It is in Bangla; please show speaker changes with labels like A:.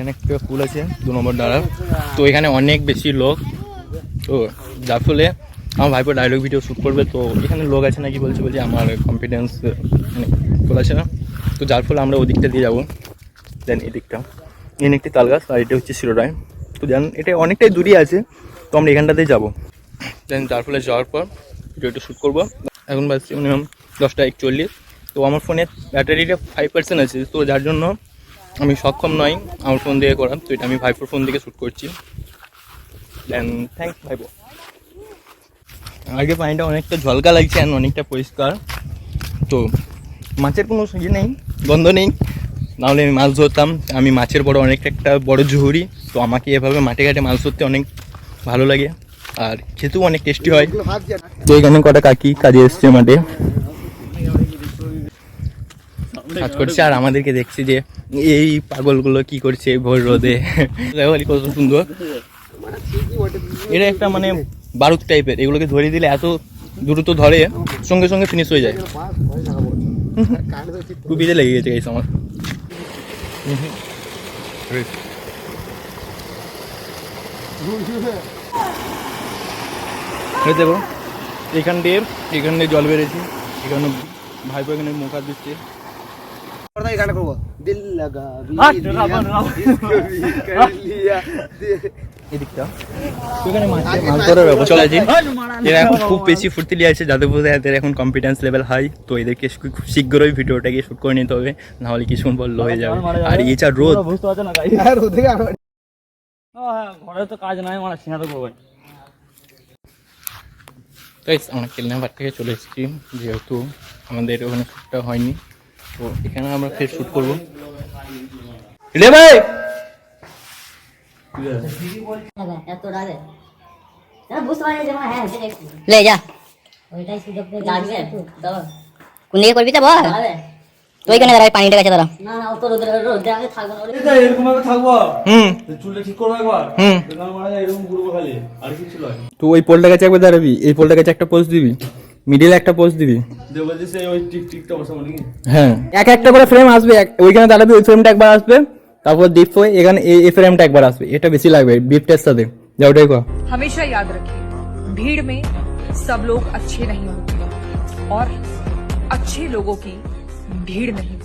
A: এখানে একটা পুল আছে 2 নম্বর ডাড়া, তো এখানে অনেক বেশি লোক, তো যার ফলে আমার ভাইপো ডায়লগ ভিডিও শ্যুট করবে, তো এখানে লোক আছে নাকি বলছে আমার কনফিডেন্স মানে আছে না, তো যার ফলে আমরা ওদিকটা দিয়ে যাবো। দেন এদিকটা এখানে একটি তাল গাছ, আর এটা হচ্ছে শিরোডায়, তো দেন এটা অনেকটাই দূরে আছে, তো আমরা এখানটাতেই যাবো। দেন যার ফলে যাওয়ার পর ভিডিওটা শ্যুট করবো। এখন বাজছে মিনিমাম 10:41, তো আমার ফোনের ব্যাটারিটা 5% আছে, তো যার জন্য আমি সক্ষম নই আমার ফোন দিয়ে করা, তো এটা আমি ভাইপোর ফোন থেকে শ্যুট করছি। দেন থ্যাংকস ভাইপো। আগে পানিটা অনেকটা ঝলকা লাগছে আর অনেকটা পরিষ্কার, তো মাছের কোনো ইয়ে নেই, গন্ধ নেই, নাহলে আমি মাছ ধরতাম। আমি মাছের অনেকটা একটা বড় ঝুড়ি, তো আমাকে এভাবে মাঠে ঘাটে মাছ ধরতে অনেক ভালো লাগে আর খেতেও অনেক টেস্টি হয়। তো এখানে কটা কাকি কাজে এসছে মাঠে কাজ করছে, আর আমাদেরকে দেখছি যে এই পাগলগুলো কি করছে ভোর রোদে। কত সুন্দর, এটা একটা মানে বারুদ টাইপের, এগুলোকে ধরিয়ে দিলে এত দ্রুত ধরে, সঙ্গে সঙ্গে ফিনিশ হয়ে যায়। টুপিতে লেগে গেছে এই সময়। দেখো এখান দিয়ে জল বেড়েছে, এখানে ভাইপো এখানে মুখ হাত দিচ্ছে। এদিকটা এখানে মাছ ধরার ব্যবস্থা আছে, এরা এখন খুব বেশি ফুর্তি আছে, যাদের বোধ হয় এদের এখন কনফিডেন্স লেভেল হাই, তো এদেরকে খুব শীঘ্রই ভিডিওটাকে শুট করে নিতে হবে, নাহলে কিছুক্ষণ পর লো হয়ে যাবে। আর এই যা রোদ,
B: ঘরে তো কাজ নাই, মানে সিঙ্গাতে করবো।
A: আমরা কেলনা পাট থেকে চলে এসেছি, যেহেতু আমাদের ওখানে শ্যুটটা হয়নি, তো এখানে আমরা ফের শ্যুট করবো। রে ভাই
C: ले जा कुंदिए করবি তো বল তুই কেন দাঁড়াই পানিটা কাছে দাঁড়া না না তো রোদে আগে থাকবো না
B: এটা এরকম ভাবে থাকবো। চুলটা ঠিক করব একবার, বেকার মারা যায় এরকম ঘুরবো খালি, আর কিছু নয়।
A: তো ওই পোলটা কাছে একবার দাঁড়াবি, এই পোলটা কাছে একটা পোজ দিবি, মিডিলে একটা পোজ দিবি,
B: যে বলছিস ওই টিকটা বসাবো নাকি?
A: হ্যাঁ একটা করে ফ্রেম আসবে, ওইখানে দাঁড়াবি, ওই ফ্রেমটা একবার আসবে, তারপর ডিপ হয়ে এখানে এই ফ্রেমটা একবার আসবে, এটা বেশি লাগবে ডিপটার সাথে। যা ওটাই কর।
D: हमेशा याद रखिए भीड़ में सब लोग अच्छे नहीं होते और अच्छे लोगों की भीड़ नहीं